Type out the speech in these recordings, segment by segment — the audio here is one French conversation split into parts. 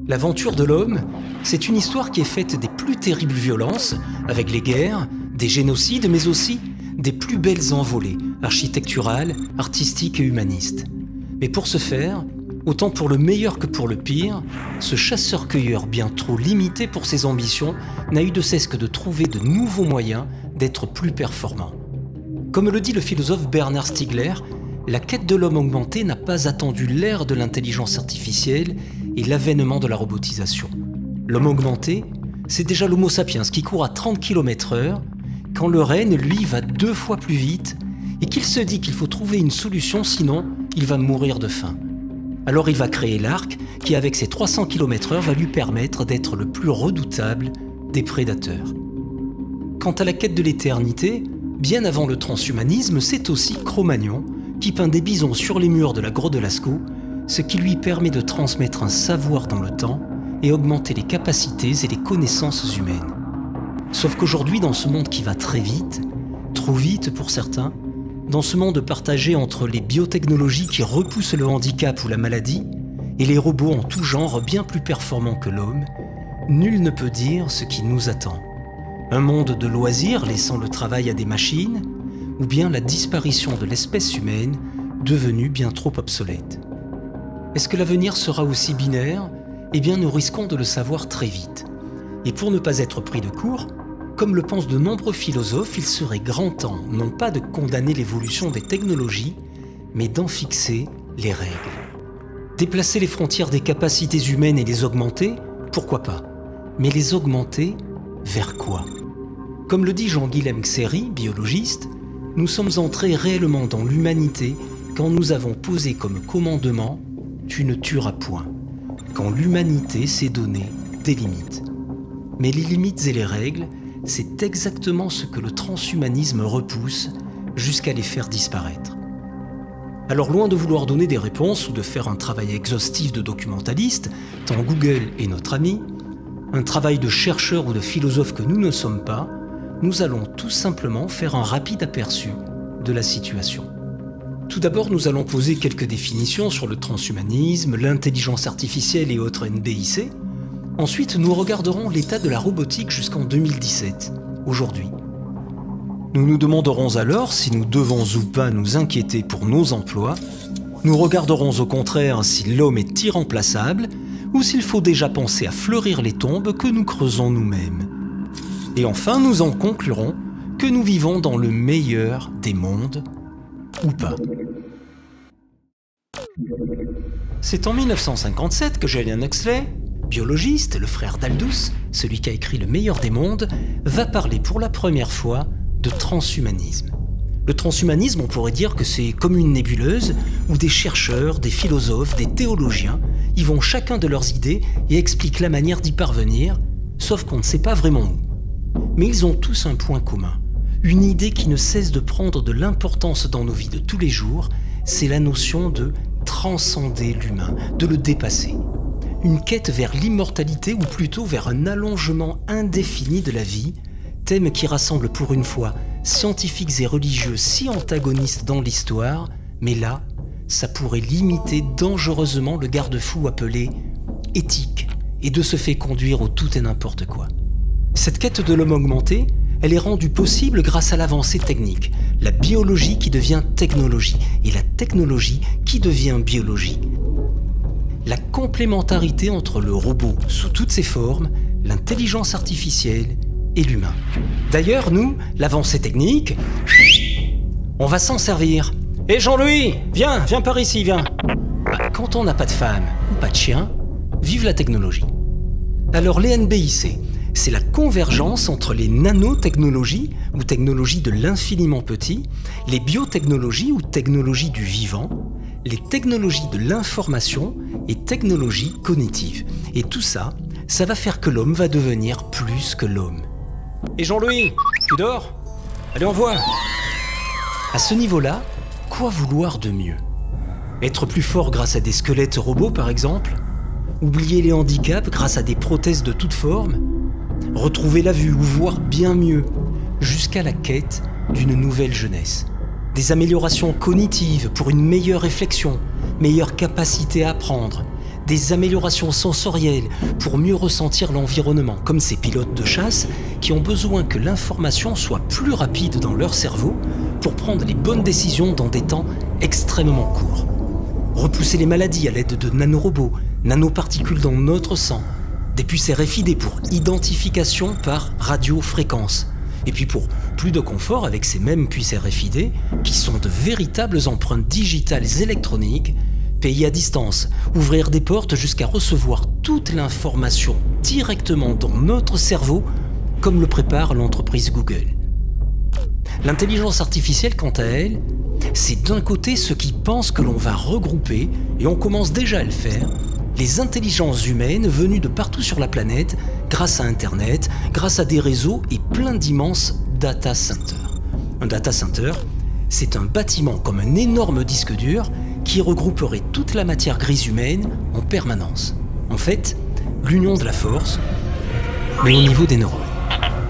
L'aventure de l'homme, c'est une histoire qui est faite des plus terribles violences, avec les guerres, des génocides, mais aussi des plus belles envolées, architecturales, artistiques et humanistes. Mais pour ce faire, autant pour le meilleur que pour le pire, ce chasseur-cueilleur bien trop limité pour ses ambitions n'a eu de cesse que de trouver de nouveaux moyens d'être plus performant. Comme le dit le philosophe Bernard Stiegler, la quête de l'homme augmenté n'a pas attendu l'ère de l'intelligence artificielle et l'avènement de la robotisation. L'homme augmenté, c'est déjà l'homo sapiens qui court à 30 km/h, quand le renne, lui, va 2 fois plus vite et qu'il se dit qu'il faut trouver une solution, sinon il va mourir de faim. Alors il va créer l'arc qui, avec ses 300 km/h, va lui permettre d'être le plus redoutable des prédateurs. Quant à la quête de l'éternité, bien avant le transhumanisme, c'est aussi Cro-Magnon qui peint des bisons sur les murs de la grotte de Lascaux, ce qui lui permet de transmettre un savoir dans le temps et augmenter les capacités et les connaissances humaines. Sauf qu'aujourd'hui, dans ce monde qui va très vite, trop vite pour certains, dans ce monde partagé entre les biotechnologies qui repoussent le handicap ou la maladie et les robots en tout genre bien plus performants que l'homme, nul ne peut dire ce qui nous attend. Un monde de loisirs laissant le travail à des machines, ou bien la disparition de l'espèce humaine devenue bien trop obsolète. Est-ce que l'avenir sera aussi binaire ? Eh bien, nous risquons de le savoir très vite. Et pour ne pas être pris de court, comme le pensent de nombreux philosophes, il serait grand temps, non pas de condamner l'évolution des technologies, mais d'en fixer les règles. Déplacer les frontières des capacités humaines et les augmenter, pourquoi pas ? Mais les augmenter vers quoi ? Comme le dit Jean-Guilhem Xéry, biologiste, nous sommes entrés réellement dans l'humanité quand nous avons posé comme commandement « tu ne tueras point », quand l'humanité s'est donné des limites. Mais les limites et les règles, c'est exactement ce que le transhumanisme repousse jusqu'à les faire disparaître. Alors loin de vouloir donner des réponses ou de faire un travail exhaustif de documentaliste, tant Google est notre ami, un travail de chercheur ou de philosophe que nous ne sommes pas, nous allons tout simplement faire un rapide aperçu de la situation. Tout d'abord, nous allons poser quelques définitions sur le transhumanisme, l'intelligence artificielle et autres NBIC. Ensuite, nous regarderons l'état de la robotique jusqu'en 2017, aujourd'hui. Nous nous demanderons alors si nous devons ou pas nous inquiéter pour nos emplois. Nous regarderons au contraire si l'homme est irremplaçable ou s'il faut déjà penser à fleurir les tombes que nous creusons nous-mêmes. Et enfin, nous en conclurons que nous vivons dans le meilleur des mondes, ou pas. C'est en 1957 que Julian Huxley, biologiste, le frère d'Aldous, celui qui a écrit Le meilleur des mondes, va parler pour la première fois de transhumanisme. Le transhumanisme, on pourrait dire que c'est comme une nébuleuse où des chercheurs, des philosophes, des théologiens y vont chacun de leurs idées et expliquent la manière d'y parvenir, sauf qu'on ne sait pas vraiment où. Mais ils ont tous un point commun, une idée qui ne cesse de prendre de l'importance dans nos vies de tous les jours, c'est la notion de transcender l'humain, de le dépasser. Une quête vers l'immortalité ou plutôt vers un allongement indéfini de la vie, thème qui rassemble pour une fois scientifiques et religieux si antagonistes dans l'histoire, mais là, ça pourrait limiter dangereusement le garde-fou appelé éthique et de se fait conduire au tout et n'importe quoi. Cette quête de l'homme augmenté, elle est rendue possible grâce à l'avancée technique, la biologie qui devient technologie et la technologie qui devient biologie. La complémentarité entre le robot sous toutes ses formes, l'intelligence artificielle et l'humain. D'ailleurs, nous, l'avancée technique, on va s'en servir. Hé Jean-Louis, viens par ici, viens. Quand on n'a pas de femme ou pas de chien, vive la technologie. Alors les NBIC, c'est la convergence entre les nanotechnologies ou technologies de l'infiniment petit, les biotechnologies ou technologies du vivant, les technologies de l'information et technologies cognitives. Et tout ça, ça va faire que l'homme va devenir plus que l'homme. Et Jean-Louis, tu dors ? Allez, on voit. À ce niveau-là, quoi vouloir de mieux ? Être plus fort grâce à des squelettes robots, par exemple ? Oublier les handicaps grâce à des prothèses de toutes formes ? Retrouver la vue ou voir bien mieux, jusqu'à la quête d'une nouvelle jeunesse. Des améliorations cognitives pour une meilleure réflexion, meilleure capacité à apprendre, des améliorations sensorielles pour mieux ressentir l'environnement, comme ces pilotes de chasse qui ont besoin que l'information soit plus rapide dans leur cerveau pour prendre les bonnes décisions dans des temps extrêmement courts. Repousser les maladies à l'aide de nanorobots, nanoparticules dans notre sang, des puces RFID pour identification par radiofréquence, et puis pour plus de confort avec ces mêmes puces RFID qui sont de véritables empreintes digitales électroniques, payer à distance, ouvrir des portes jusqu'à recevoir toute l'information directement dans notre cerveau, comme le prépare l'entreprise Google. L'intelligence artificielle, quant à elle, c'est d'un côté ceux qui pensent que l'on va regrouper, et on commence déjà à le faire, les intelligences humaines venues de partout sur la planète grâce à Internet, grâce à des réseaux et plein d'immenses data centers. Un data center, c'est un bâtiment comme un énorme disque dur qui regrouperait toute la matière grise humaine en permanence. En fait, l'union de la force, mais au niveau des neurones.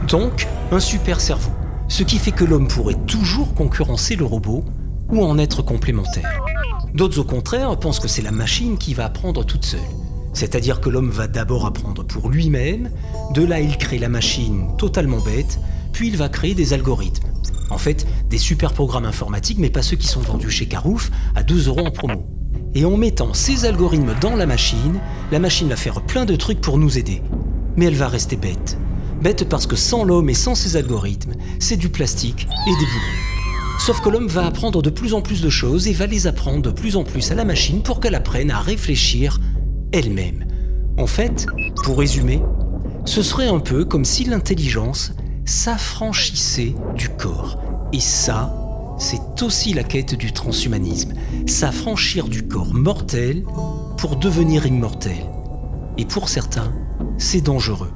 Donc, un super cerveau, ce qui fait que l'homme pourrait toujours concurrencer le robot ou en être complémentaire. D'autres, au contraire, pensent que c'est la machine qui va apprendre toute seule. C'est-à-dire que l'homme va d'abord apprendre pour lui-même, de là il crée la machine totalement bête, puis il va créer des algorithmes. En fait, des super programmes informatiques, mais pas ceux qui sont vendus chez Carouf à 2 € en promo. Et en mettant ces algorithmes dans la machine va faire plein de trucs pour nous aider. Mais elle va rester bête. Bête parce que sans l'homme et sans ses algorithmes, c'est du plastique et des boulons. Sauf que l'homme va apprendre de plus en plus de choses et va les apprendre de plus en plus à la machine pour qu'elle apprenne à réfléchir elle-même. En fait, pour résumer, ce serait un peu comme si l'intelligence s'affranchissait du corps. Et ça, c'est aussi la quête du transhumanisme. S'affranchir du corps mortel pour devenir immortel. Et pour certains, c'est dangereux.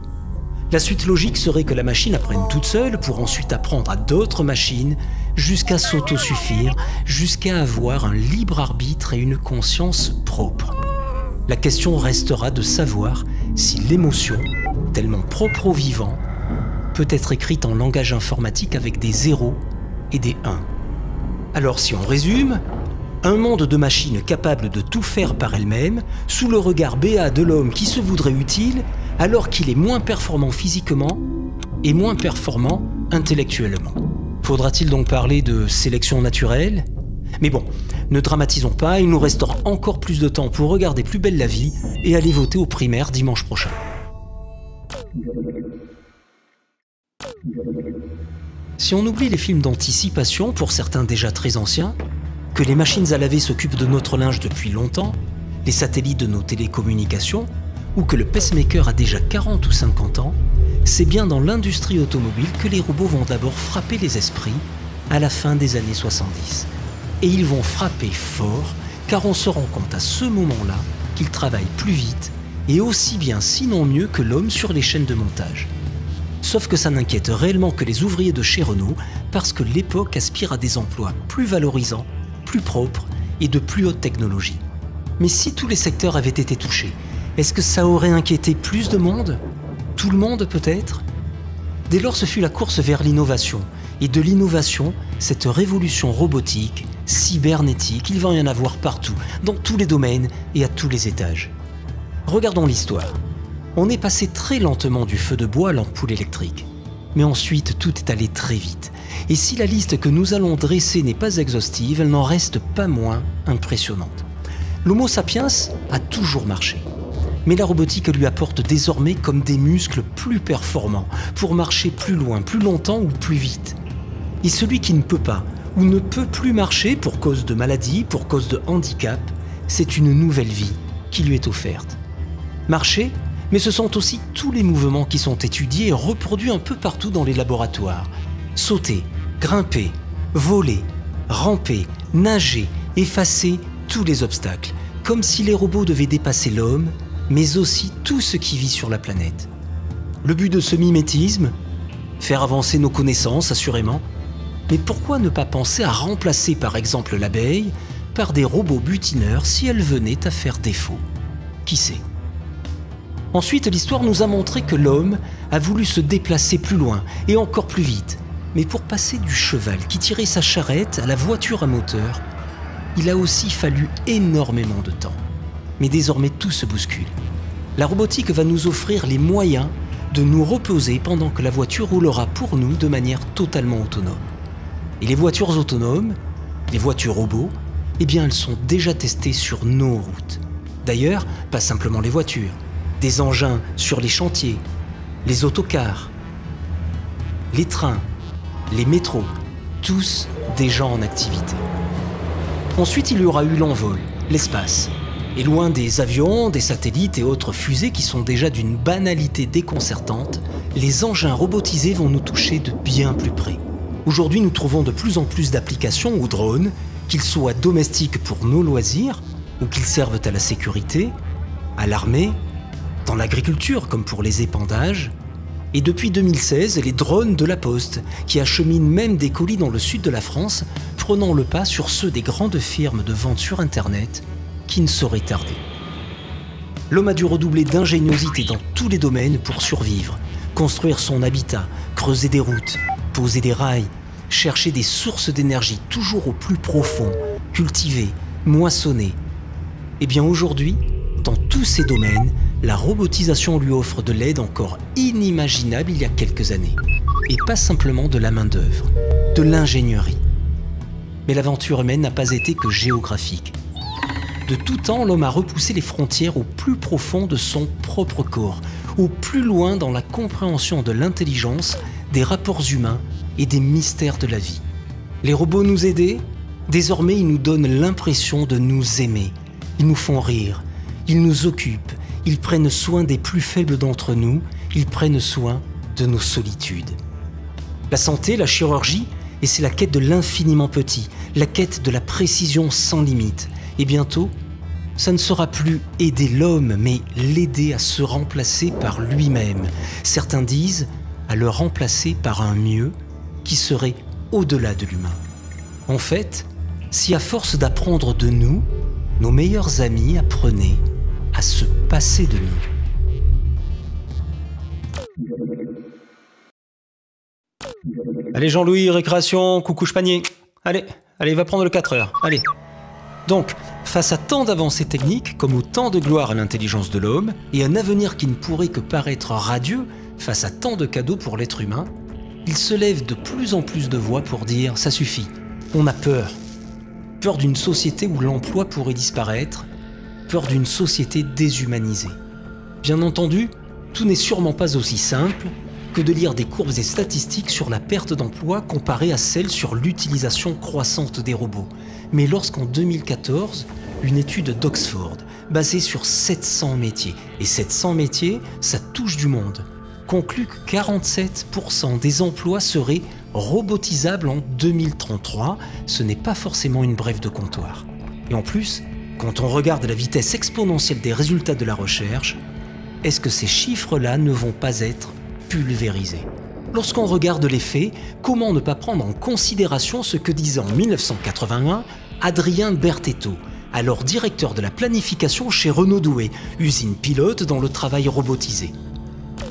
La suite logique serait que la machine apprenne toute seule pour ensuite apprendre à d'autres machines jusqu'à s'autosuffire, jusqu'à avoir un libre arbitre et une conscience propre. La question restera de savoir si l'émotion, tellement propre au vivant, peut être écrite en langage informatique avec des 0 et des 1. Alors si on résume, un monde de machines capables de tout faire par elles-mêmes, sous le regard béat de l'homme qui se voudrait utile, alors qu'il est moins performant physiquement et moins performant intellectuellement. Faudra-t-il donc parler de sélection naturelle ? Mais bon, ne dramatisons pas, il nous restera encore plus de temps pour regarder Plus belle la vie et aller voter aux primaires dimanche prochain. Si on oublie les films d'anticipation, pour certains déjà très anciens, que les machines à laver s'occupent de notre linge depuis longtemps, les satellites de nos télécommunications, ou que le pacemaker a déjà 40 ou 50 ans, c'est bien dans l'industrie automobile que les robots vont d'abord frapper les esprits à la fin des années 70. Et ils vont frapper fort, car on se rend compte à ce moment-là qu'ils travaillent plus vite et aussi bien, sinon mieux, que l'homme sur les chaînes de montage. Sauf que ça n'inquiète réellement que les ouvriers de chez Renault, parce que l'époque aspire à des emplois plus valorisants, plus propres et de plus haute technologie. Mais si tous les secteurs avaient été touchés, est-ce que ça aurait inquiété plus de monde ? Tout le monde peut-être ? Dès lors, ce fut la course vers l'innovation. Et de l'innovation, cette révolution robotique, cybernétique, il va y en avoir partout, dans tous les domaines et à tous les étages. Regardons l'histoire. On est passé très lentement du feu de bois à l'ampoule électrique. Mais ensuite, tout est allé très vite. Et si la liste que nous allons dresser n'est pas exhaustive, elle n'en reste pas moins impressionnante. L'Homo sapiens a toujours marché. Mais la robotique lui apporte désormais comme des muscles plus performants pour marcher plus loin, plus longtemps ou plus vite. Et celui qui ne peut pas ou ne peut plus marcher pour cause de maladie, pour cause de handicap, c'est une nouvelle vie qui lui est offerte. Marcher, mais ce sont aussi tous les mouvements qui sont étudiés et reproduits un peu partout dans les laboratoires. Sauter, grimper, voler, ramper, nager, effacer tous les obstacles, comme si les robots devaient dépasser l'homme, mais aussi tout ce qui vit sur la planète. Le but de ce mimétisme ? Faire avancer nos connaissances, assurément. Mais pourquoi ne pas penser à remplacer par exemple l'abeille par des robots butineurs si elle venait à faire défaut ? Qui sait ? Ensuite, l'histoire nous a montré que l'homme a voulu se déplacer plus loin et encore plus vite. Mais pour passer du cheval qui tirait sa charrette à la voiture à moteur, il a aussi fallu énormément de temps. Mais désormais tout se bouscule. La robotique va nous offrir les moyens de nous reposer pendant que la voiture roulera pour nous de manière totalement autonome. Et les voitures autonomes, les voitures robots, eh bien elles sont déjà testées sur nos routes. D'ailleurs, pas simplement les voitures, des engins sur les chantiers, les autocars, les trains, les métros, tous déjà en activité. Ensuite, il y aura eu l'envol, l'espace. Et loin des avions, des satellites et autres fusées qui sont déjà d'une banalité déconcertante, les engins robotisés vont nous toucher de bien plus près. Aujourd'hui, nous trouvons de plus en plus d'applications ou drones, qu'ils soient domestiques pour nos loisirs ou qu'ils servent à la sécurité, à l'armée, dans l'agriculture comme pour les épandages. Et depuis 2016, les drones de la Poste, qui acheminent même des colis dans le sud de la France, prenant le pas sur ceux des grandes firmes de vente sur Internet, qui ne sauraient tarder. L'homme a dû redoubler d'ingéniosité dans tous les domaines pour survivre, construire son habitat, creuser des routes, poser des rails, chercher des sources d'énergie toujours au plus profond, cultiver, moissonner. Et bien aujourd'hui, dans tous ces domaines, la robotisation lui offre de l'aide encore inimaginable il y a quelques années. Et pas simplement de la main-d'œuvre, de l'ingénierie. Mais l'aventure humaine n'a pas été que géographique. De tout temps, l'homme a repoussé les frontières au plus profond de son propre corps, au plus loin dans la compréhension de l'intelligence, des rapports humains et des mystères de la vie. Les robots nous aidaient, désormais ils nous donnent l'impression de nous aimer. Ils nous font rire, ils nous occupent, ils prennent soin des plus faibles d'entre nous, ils prennent soin de nos solitudes. La santé, la chirurgie, et c'est la quête de l'infiniment petit, la quête de la précision sans limite. Et bientôt, ça ne sera plus aider l'homme, mais l'aider à se remplacer par lui-même. Certains disent à le remplacer par un mieux qui serait au-delà de l'humain. En fait, si à force d'apprendre de nous, nos meilleurs amis apprenaient à se passer de nous. Allez Jean-Louis, récréation, coucou panier. Allez, va prendre le 4 heures, allez. Donc, face à tant d'avancées techniques, comme autant de gloire à l'intelligence de l'homme, et un avenir qui ne pourrait que paraître radieux face à tant de cadeaux pour l'être humain, il se lève de plus en plus de voix pour dire « ça suffit, on a peur ». Peur d'une société où l'emploi pourrait disparaître, peur d'une société déshumanisée. Bien entendu, tout n'est sûrement pas aussi simple que de lire des courbes et statistiques sur la perte d'emploi comparée à celles sur l'utilisation croissante des robots. Mais lorsqu'en 2014, une étude d'Oxford, basée sur 700 métiers, et 700 métiers, ça touche du monde, conclut que 47% des emplois seraient robotisables en 2033, ce n'est pas forcément une brève de comptoir. Et en plus, quand on regarde la vitesse exponentielle des résultats de la recherche, est-ce que ces chiffres-là ne vont pas être pulvérisés? Lorsqu'on regarde les faits, comment ne pas prendre en considération ce que disait en 1981 Adrien Bertetto, alors directeur de la planification chez Renault Douai, usine pilote dans le travail robotisé.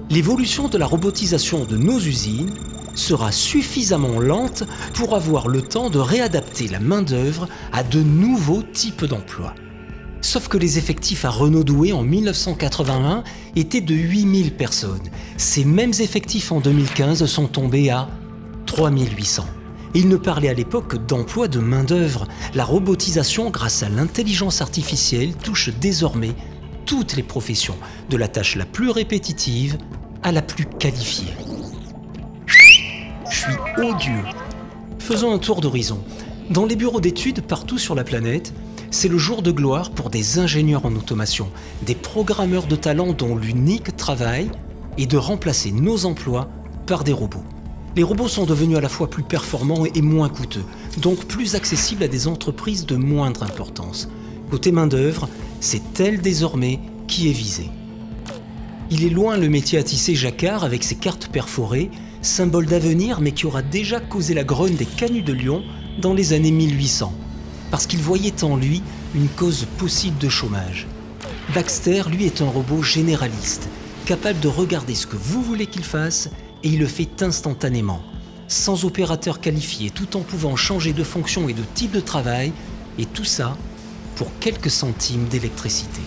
L'évolution de la robotisation de nos usines sera suffisamment lente pour avoir le temps de réadapter la main-d'œuvre à de nouveaux types d'emplois. Sauf que les effectifs à Renault Douai en 1981 étaient de 8000 personnes. Ces mêmes effectifs en 2015 sont tombés à 3800. Et il ne parlait à l'époque que d'emploi de main-d'œuvre. La robotisation, grâce à l'intelligence artificielle, touche désormais toutes les professions, de la tâche la plus répétitive à la plus qualifiée. Je suis odieux. Faisons un tour d'horizon. Dans les bureaux d'études partout sur la planète, c'est le jour de gloire pour des ingénieurs en automation, des programmeurs de talent dont l'unique travail est de remplacer nos emplois par des robots. Les robots sont devenus à la fois plus performants et moins coûteux, donc plus accessibles à des entreprises de moindre importance. Côté main-d'œuvre, c'est elle désormais qui est visée. Il est loin le métier à tisser jacquard avec ses cartes perforées, symbole d'avenir mais qui aura déjà causé la grogne des canuts de Lyon dans les années 1800, parce qu'il voyait en lui une cause possible de chômage. Baxter, lui, est un robot généraliste, capable de regarder ce que vous voulez qu'il fasse et il le fait instantanément, sans opérateur qualifié, tout en pouvant changer de fonction et de type de travail, et tout ça pour quelques centimes d'électricité.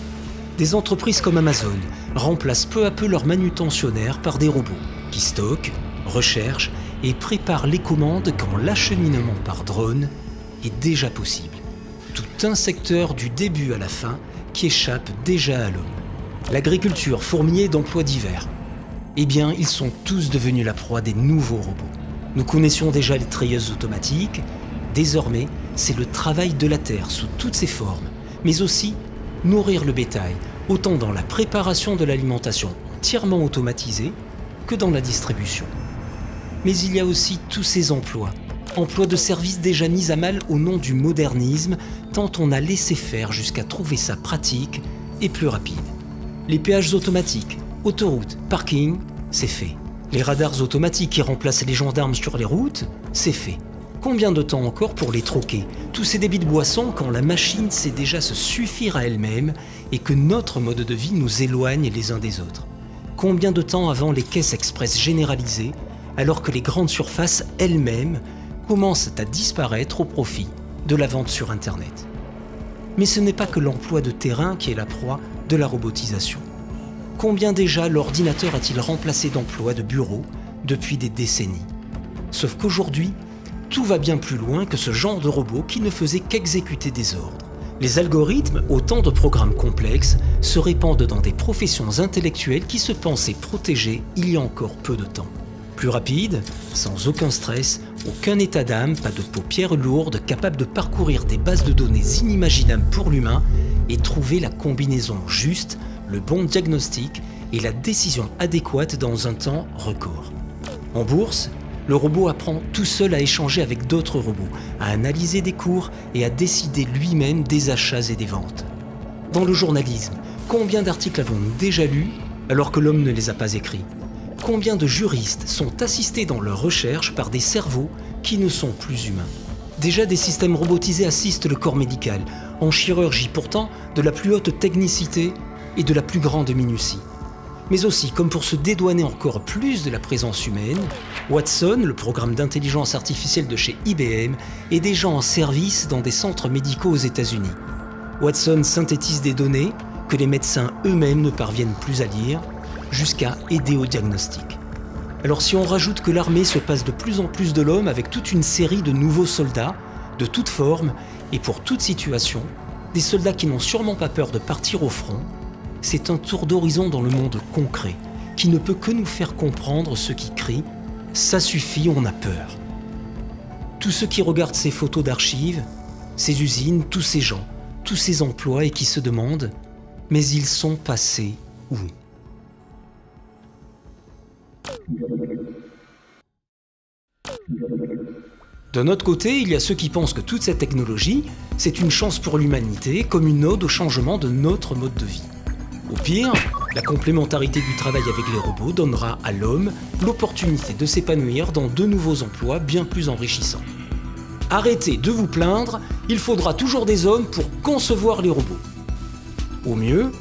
Des entreprises comme Amazon remplacent peu à peu leurs manutentionnaires par des robots qui stockent, recherchent et préparent les commandes quand l'acheminement par drone est déjà possible. Tout un secteur du début à la fin qui échappe déjà à l'homme. L'agriculture fourmillée d'emplois divers. Eh bien, ils sont tous devenus la proie des nouveaux robots. Nous connaissions déjà les treilleuses automatiques. Désormais, c'est le travail de la terre sous toutes ses formes, mais aussi nourrir le bétail, autant dans la préparation de l'alimentation entièrement automatisée que dans la distribution. Mais il y a aussi tous ces emplois de services déjà mis à mal au nom du modernisme, tant on a laissé faire jusqu'à trouver ça pratique et plus rapide. Les péages automatiques, autoroutes, parkings, c'est fait. Les radars automatiques qui remplacent les gendarmes sur les routes, c'est fait. Combien de temps encore pour les troquer, tous ces débits de boissons, quand la machine sait déjà se suffire à elle-même et que notre mode de vie nous éloigne les uns des autres? Combien de temps avant les caisses express généralisées, alors que les grandes surfaces elles-mêmes commencent à disparaître au profit de la vente sur Internet? Mais ce n'est pas que l'emploi de terrain qui est la proie de la robotisation. Combien déjà l'ordinateur a-t-il remplacé d'emplois de bureau depuis des décennies? Sauf qu'aujourd'hui, tout va bien plus loin que ce genre de robot qui ne faisait qu'exécuter des ordres. Les algorithmes, autant de programmes complexes, se répandent dans des professions intellectuelles qui se pensaient protégées il y a encore peu de temps. Plus rapide, sans aucun stress, aucun état d'âme, pas de paupières lourdes, capable de parcourir des bases de données inimaginables pour l'humain et trouver la combinaison juste, le bon diagnostic et la décision adéquate dans un temps record. En bourse, le robot apprend tout seul à échanger avec d'autres robots, à analyser des cours et à décider lui-même des achats et des ventes. Dans le journalisme, combien d'articles avons-nous déjà lus alors que l'homme ne les a pas écrits? Combien de juristes sont assistés dans leurs recherches par des cerveaux qui ne sont plus humains? Déjà, des systèmes robotisés assistent le corps médical, en chirurgie pourtant de la plus haute technicité et de la plus grande minutie. Mais aussi, comme pour se dédouaner encore plus de la présence humaine, Watson, le programme d'intelligence artificielle de chez IBM, est déjà en service dans des centres médicaux aux États-Unis. Watson synthétise des données que les médecins eux-mêmes ne parviennent plus à lire, jusqu'à aider au diagnostic. Alors si on rajoute que l'armée se passe de plus en plus de l'homme avec toute une série de nouveaux soldats, de toutes formes et pour toute situation, des soldats qui n'ont sûrement pas peur de partir au front, c'est un tour d'horizon dans le monde concret qui ne peut que nous faire comprendre ceux qui crient « ça suffit, on a peur ». Tous ceux qui regardent ces photos d'archives, ces usines, tous ces gens, tous ces emplois et qui se demandent « mais ils sont passés où ?» D'un autre côté, il y a ceux qui pensent que toute cette technologie, c'est une chance pour l'humanité, comme une ode au changement de notre mode de vie. Au pire, la complémentarité du travail avec les robots donnera à l'homme l'opportunité de s'épanouir dans de nouveaux emplois bien plus enrichissants. Arrêtez de vous plaindre, il faudra toujours des hommes pour concevoir les robots. Au mieux,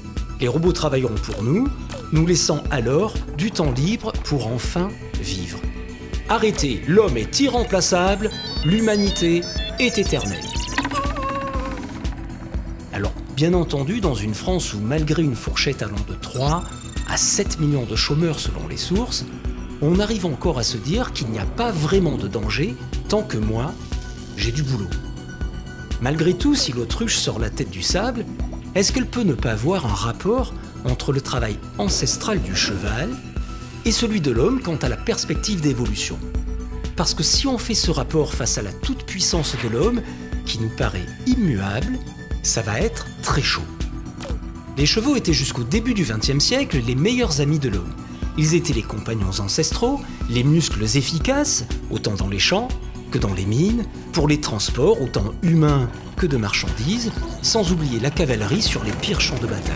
les robots travailleront pour nous, nous laissant alors du temps libre pour enfin vivre. Arrêtez, l'homme est irremplaçable, l'humanité est éternelle. Alors, bien entendu, dans une France où, malgré une fourchette allant de 3 à 7 millions de chômeurs selon les sources, on arrive encore à se dire qu'il n'y a pas vraiment de danger tant que moi, j'ai du boulot. Malgré tout, si l'autruche sort la tête du sable, est-ce qu'elle peut ne pas avoir un rapport entre le travail ancestral du cheval et celui de l'homme quant à la perspective d'évolution? Parce que si on fait ce rapport face à la toute-puissance de l'homme, qui nous paraît immuable, ça va être très chaud. Les chevaux étaient jusqu'au début du XXe siècle les meilleurs amis de l'homme. Ils étaient les compagnons ancestraux, les muscles efficaces, autant dans les champs que dans les mines, pour les transports, autant humains que de marchandises, sans oublier la cavalerie sur les pires champs de bataille.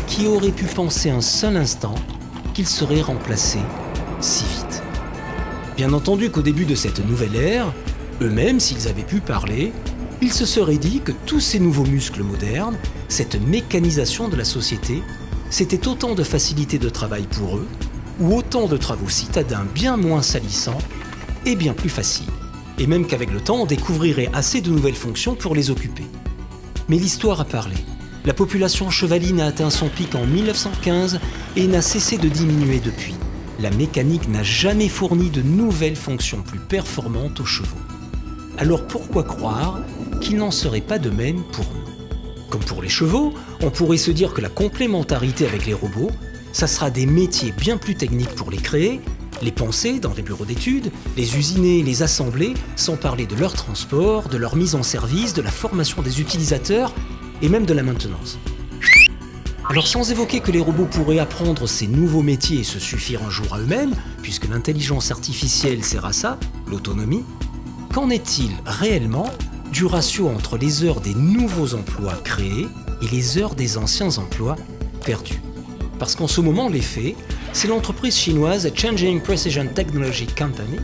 Qui aurait pu penser un seul instant qu'ils seraient remplacés si vite? Bien entendu qu'au début de cette nouvelle ère, eux-mêmes, s'ils avaient pu parler, ils se seraient dit que tous ces nouveaux muscles modernes, cette mécanisation de la société, c'était autant de facilité de travail pour eux, ou autant de travaux citadins bien moins salissants et bien plus faciles. Et même qu'avec le temps, on découvrirait assez de nouvelles fonctions pour les occuper. Mais l'histoire a parlé. La population chevaline a atteint son pic en 1915 et n'a cessé de diminuer depuis. La mécanique n'a jamais fourni de nouvelles fonctions plus performantes aux chevaux. Alors pourquoi croire qu'il n'en serait pas de même pour nous? Comme pour les chevaux, on pourrait se dire que la complémentarité avec les robots, ça sera des métiers bien plus techniques pour les créer, les penser dans les bureaux d'études, les usiner, les assembler, sans parler de leur transport, de leur mise en service, de la formation des utilisateurs et même de la maintenance. Alors sans évoquer que les robots pourraient apprendre ces nouveaux métiers et se suffire un jour à eux-mêmes, puisque l'intelligence artificielle sert à ça, l'autonomie, qu'en est-il réellement du ratio entre les heures des nouveaux emplois créés et les heures des anciens emplois perdus? Parce qu'en ce moment, les faits, c'est l'entreprise chinoise Changing Precision Technology Company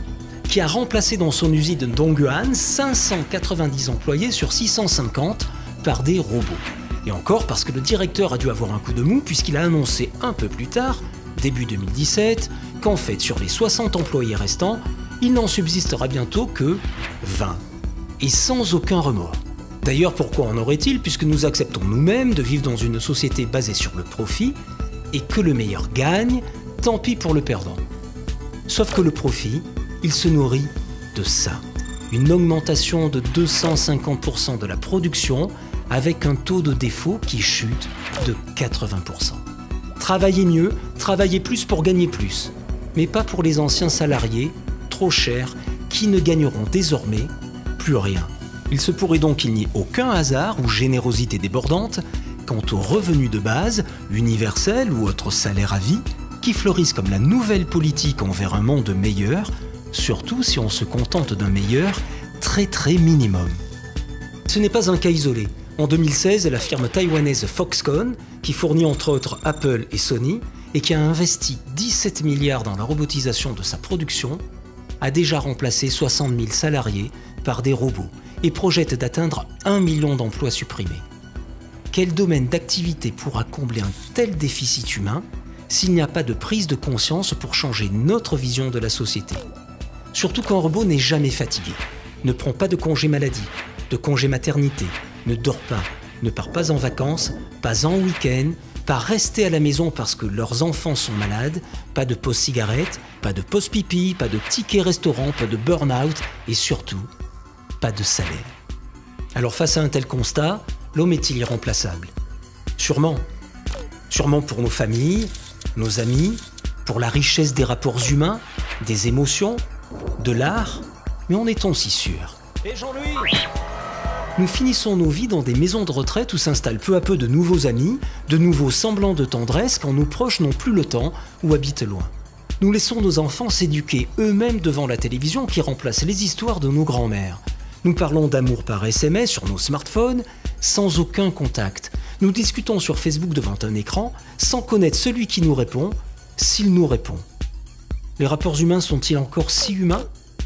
qui a remplacé dans son usine de Dongguan 590 employés sur 650 par des robots. Et encore parce que le directeur a dû avoir un coup de mou puisqu'il a annoncé un peu plus tard, début 2017, qu'en fait sur les 60 employés restants, il n'en subsistera bientôt que 20. Et sans aucun remords. D'ailleurs, pourquoi en aurait-il puisque nous acceptons nous-mêmes de vivre dans une société basée sur le profit et que le meilleur gagne, tant pis pour le perdant. Sauf que le profit, il se nourrit de ça. Une augmentation de 250% de la production avec un taux de défaut qui chute de 80%. Travailler mieux, travailler plus pour gagner plus. Mais pas pour les anciens salariés, trop chers, qui ne gagneront désormais plus rien. Il se pourrait donc qu'il n'y ait aucun hasard ou générosité débordante quant aux revenus de base, universels ou autres salaires à vie, qui fleurissent comme la nouvelle politique envers un monde meilleur, surtout si on se contente d'un meilleur très très minimum. Ce n'est pas un cas isolé. En 2016, la firme taïwanaise Foxconn, qui fournit entre autres Apple et Sony, et qui a investi 17 milliards dans la robotisation de sa production, a déjà remplacé 60 000 salariés par des robots et projette d'atteindre 1 million d'emplois supprimés. Quel domaine d'activité pourra combler un tel déficit humain s'il n'y a pas de prise de conscience pour changer notre vision de la société? Surtout qu'un robot n'est jamais fatigué, ne prend pas de congé maladie, de congé maternité, ne dort pas, ne part pas en vacances, pas en week-end, pas rester à la maison parce que leurs enfants sont malades, pas de pause cigarette, pas de pause pipi, pas de ticket restaurant, pas de burn-out et surtout, pas de salaire. Alors face à un tel constat, l'homme est-il irremplaçable? Sûrement. Sûrement pour nos familles, nos amis, pour la richesse des rapports humains, des émotions, de l'art, mais en est-on si sûr? Et Jean-Louis, nous finissons nos vies dans des maisons de retraite où s'installent peu à peu de nouveaux amis, de nouveaux semblants de tendresse quand nos proches n'ont plus le temps ou habitent loin. Nous laissons nos enfants s'éduquer eux-mêmes devant la télévision qui remplace les histoires de nos grands-mères. Nous parlons d'amour par SMS sur nos smartphones, sans aucun contact. Nous discutons sur Facebook devant un écran, sans connaître celui qui nous répond, s'il nous répond. Les rapports humains sont-ils encore si humains?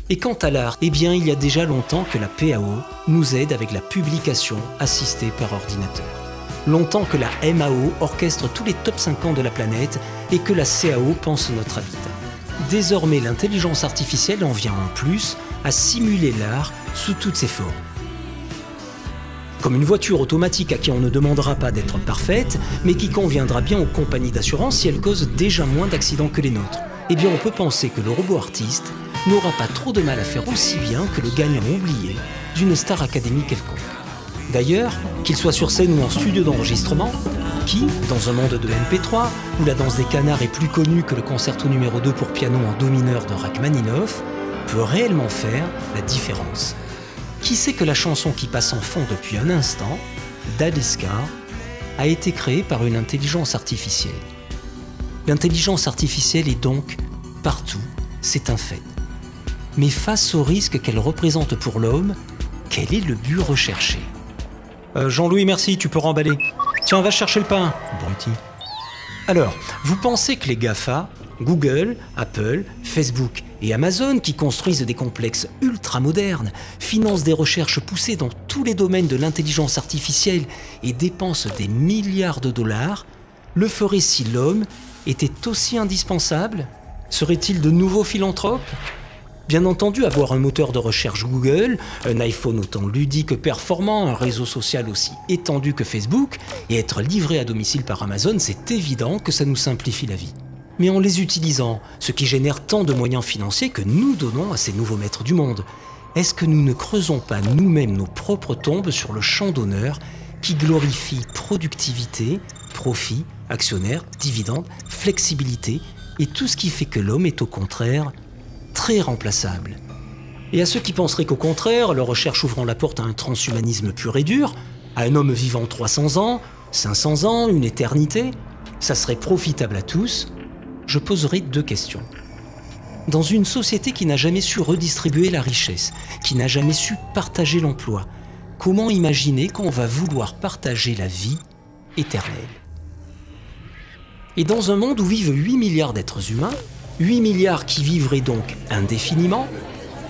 Et quant à l'art, eh bien il y a déjà longtemps que la PAO nous aide avec la publication assistée par ordinateur. Longtemps que la MAO orchestre tous les top 50 de la planète et que la CAO pense notre habitat. Désormais, l'intelligence artificielle en vient en plus à simuler l'art sous toutes ses formes. Comme une voiture automatique à qui on ne demandera pas d'être parfaite, mais qui conviendra bien aux compagnies d'assurance si elle cause déjà moins d'accidents que les nôtres. Eh bien on peut penser que le robot artiste n'aura pas trop de mal à faire aussi bien que le gagnant oublié d'une star académie quelconque. D'ailleurs, qu'il soit sur scène ou en studio d'enregistrement, qui, dans un monde de MP3, où la danse des canards est plus connue que le concerto numéro 2 pour piano en do mineur de Rachmaninoff, peut réellement faire la différence. Qui sait que la chanson qui passe en fond depuis un instant, d'Aliska, a été créée par une intelligence artificielle. L'intelligence artificielle est donc partout, c'est un fait. Mais face au risque qu'elle représente pour l'homme, quel est le but recherché? Jean-Louis, merci, tu peux remballer. Tiens, va chercher le pain, abruti. Alors, vous pensez que les GAFA, Google, Apple, Facebook et Amazon, qui construisent des complexes ultra modernes, financent des recherches poussées dans tous les domaines de l'intelligence artificielle et dépensent des milliards de dollars, le feraient si l'homme était aussi indispensable? Serait-il de nouveaux philanthropes? Bien entendu, avoir un moteur de recherche Google, un iPhone autant ludique que performant, un réseau social aussi étendu que Facebook, et être livré à domicile par Amazon, c'est évident que ça nous simplifie la vie. Mais en les utilisant, ce qui génère tant de moyens financiers que nous donnons à ces nouveaux maîtres du monde, est-ce que nous ne creusons pas nous-mêmes nos propres tombes sur le champ d'honneur qui glorifie productivité, profit, actionnaire, dividendes, flexibilité et tout ce qui fait que l'homme est au contraire très remplaçable. Et à ceux qui penseraient qu'au contraire, leur recherche ouvrant la porte à un transhumanisme pur et dur, à un homme vivant 300 ans, 500 ans, une éternité, ça serait profitable à tous, je poserai 2 questions. Dans une société qui n'a jamais su redistribuer la richesse, qui n'a jamais su partager l'emploi, comment imaginer qu'on va vouloir partager la vie éternelle? Et dans un monde où vivent 8 milliards d'êtres humains, 8 milliards qui vivraient donc indéfiniment,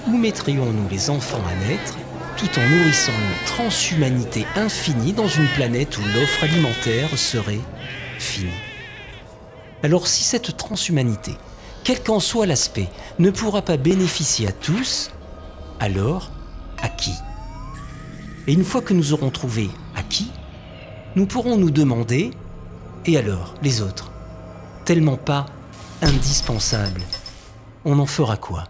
où mettrions-nous les enfants à naître, tout en nourrissant une transhumanité infinie dans une planète où l'offre alimentaire serait finie? Alors si cette transhumanité, quel qu'en soit l'aspect, ne pourra pas bénéficier à tous, alors à qui? Et une fois que nous aurons trouvé à qui, nous pourrons nous demander, et alors les autres, tellement pas indispensable, on en fera quoi?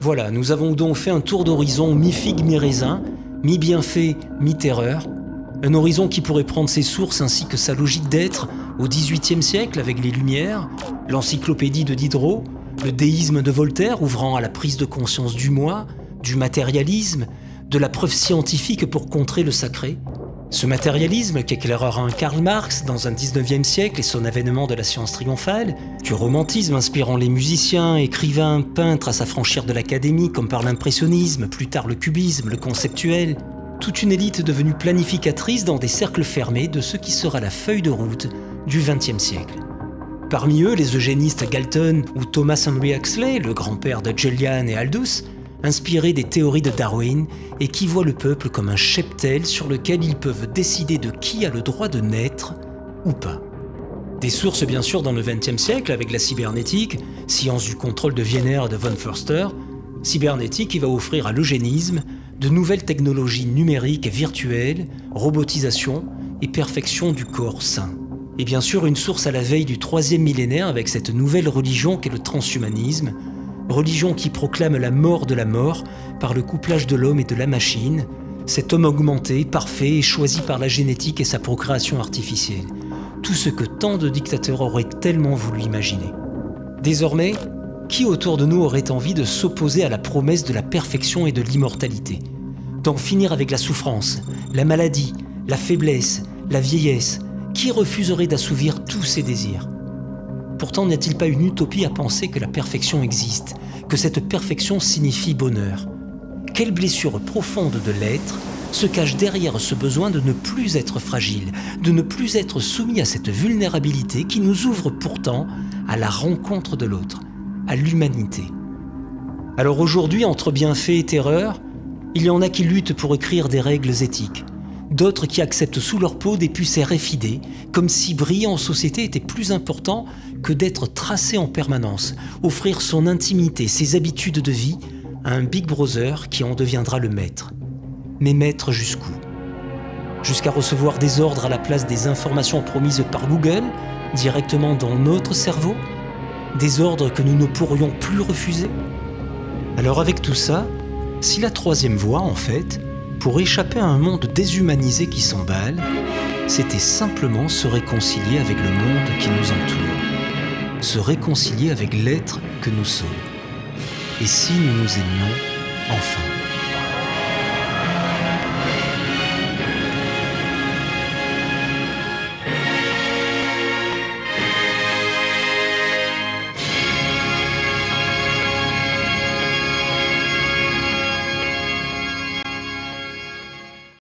Voilà, nous avons donc fait un tour d'horizon mi-figue, mi-raisin, mi-bienfait, mi-terreur. Un horizon qui pourrait prendre ses sources ainsi que sa logique d'être au XVIIIe siècle avec les Lumières, l'encyclopédie de Diderot, le déisme de Voltaire ouvrant à la prise de conscience du moi, du matérialisme, de la preuve scientifique pour contrer le sacré. Ce matérialisme qu'éclairera un Karl Marx dans un XIXe siècle et son avènement de la science triomphale, du romantisme inspirant les musiciens, écrivains, peintres à s'affranchir de l'académie comme par l'impressionnisme, plus tard le cubisme, le conceptuel, toute une élite devenue planificatrice dans des cercles fermés de ce qui sera la feuille de route du XXe siècle. Parmi eux, les eugénistes Galton ou Thomas Henry Huxley, le grand-père de Julian et Aldous, inspirés des théories de Darwin et qui voient le peuple comme un cheptel sur lequel ils peuvent décider de qui a le droit de naître ou pas. Des sources bien sûr dans le XXe siècle avec la cybernétique, science du contrôle de Wiener et de von Förster, cybernétique qui va offrir à l'eugénisme de nouvelles technologies numériques et virtuelles, robotisation et perfection du corps sain. Et bien sûr une source à la veille du 3e millénaire avec cette nouvelle religion qu'est le transhumanisme, religion qui proclame la mort de la mort par le couplage de l'homme et de la machine, cet homme augmenté, parfait et choisi par la génétique et sa procréation artificielle. Tout ce que tant de dictateurs auraient tellement voulu imaginer. Désormais, qui autour de nous aurait envie de s'opposer à la promesse de la perfection et de l'immortalité, d'en finir avec la souffrance, la maladie, la faiblesse, la vieillesse? Qui refuserait d'assouvir tous ses désirs? Pourtant, n'y a-t-il pas une utopie à penser que la perfection existe, que cette perfection signifie bonheur? Quelle blessure profonde de l'être se cache derrière ce besoin de ne plus être fragile, de ne plus être soumis à cette vulnérabilité qui nous ouvre pourtant à la rencontre de l'autre, à l'humanité? Alors aujourd'hui, entre bienfait et terreur, il y en a qui luttent pour écrire des règles éthiques, d'autres qui acceptent sous leur peau des puces RFID, comme si briller en société était plus important que d'être tracé en permanence, offrir son intimité, ses habitudes de vie à un Big Brother qui en deviendra le maître. Mais maître jusqu'où? Jusqu'à recevoir des ordres à la place des informations promises par Google, directement dans notre cerveau? Des ordres que nous ne pourrions plus refuser? Alors avec tout ça, si la 3e voie, en fait, pour échapper à un monde déshumanisé qui s'emballe, c'était simplement se réconcilier avec le monde qui nous entoure, se réconcilier avec l'être que nous sommes. Et si nous nous aimions enfin?